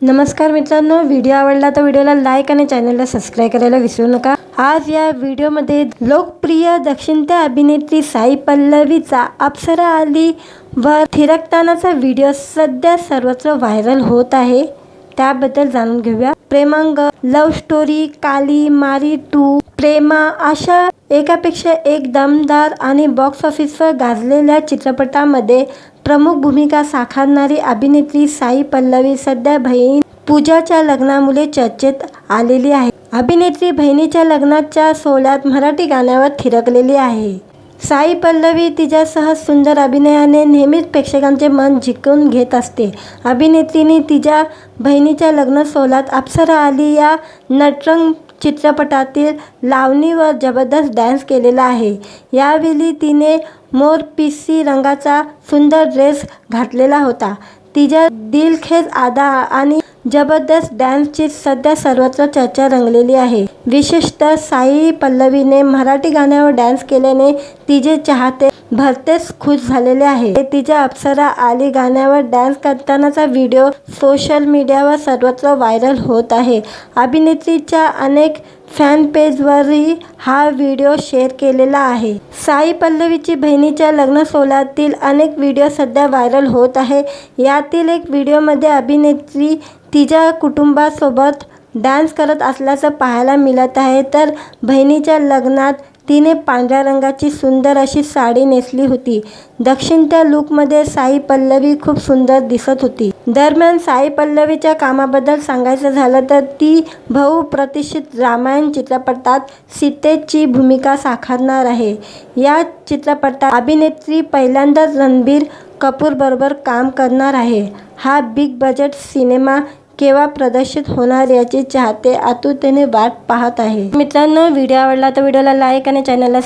नमस्कार मित्रांनो, व्हिडिओ आवडला तर व्हिडिओला लाईक आणि चॅनलला सबस्क्राईब करायला विसरू नका। आज या व्हिडिओमध्ये लोकप्रिय दक्षिणत्य अभिनेत्री साई पल्लवीचा अप्सरा आली वर थिरकतानाचा व्हिडिओ सध्या सर्वत्र व्हायरल होत आहे, त्याबद्दल जाणून घेऊया। प्रेमांग, लव्ह स्टोरी, काली, मारी 2, प्रेमा अशा एकापेक्षा एक दमदार आणि बॉक्स ऑफिसवर गाजलेल्या चित्रपटामध्ये प्रमुख भूमिका साकारणारी अभिनेत्री साई पल्लवी सध्या बहीण पूजाच्या लग्नामुळे चर्चेत आलेली आहे। अभिनेत्री बहिणीच्या लग्नाच्या सोहळ्यात मराठी गाण्यावर थिरकलेली आहे। साई पल्लवी तिच्यासह सुंदर अभिनयाने नेहमीच प्रेक्षकांचे मन जिंकून घेत असते। अभिनेत्रीने तिच्या बहिणीच्या लग्न सोहळ्यात अप्सरा आली या नटरंग चित्रपटातील लावणीवर जबरदस्त डान्स केलेला आहे। यावेळी तिने मोरपिसी रंगाचा सुंदर ड्रेस घातलेला होता। तिच्या दिलखेच अदा आणि जबरदस्त डान्सची सध्या सर्वत्र चर्चा रंगलेली आहे। विशेषतः साई पल्लवीने मराठी गाण्यावर डान्स केल्याने तिचे चाहते भलतेच खुश झालेले आहे। तिच्या अप्सरा आली गाण्यावर डान्स करतानाचा व्हिडिओ सोशल मीडियावर सर्वत्र व्हायरल होत आहे। अभिनेत्रीच्या अनेक फॅन पेजवरही हा व्हिडिओ शेअर केलेला आहे। साई पल्लवीची बहिणीच्या लग्न सोहळ्यातील अनेक व्हिडिओ सध्या व्हायरल होत आहे। यातील एक व्हिडिओमध्ये अभिनेत्री तिच्या कुटुंबासोबत डान्स करत असल्याचं पाहायला मिळत आहे, तर बहिणीच्या लग्नात तिने पांढऱ्या रंगाची सुंदर अशी साडी नेसली होती। दक्षिणत्य लुकमध्ये साई पल्लवी खूप सुंदर दिसत होती। दरम्यान साई पल्लवीच्या कामाबद्दल सांगायचं झालं तर ती बहुप्रतीक्षित रामायण चित्रपटात सीतेची भूमिका साकारणार आहे। या चित्रपटात अभिनेत्री पहिल्यांदाच रणबीर कपूर बरोबर काम करणार आहे। हा बिग बजेट सिनेमा केव्हा प्रदर्शित होणार याची चाहते आतुरतेने वाट पाहत आहे। मित्रांनो, व्हिडिओ आवडला तर व्हिडिओला लाईक आणि चॅनलला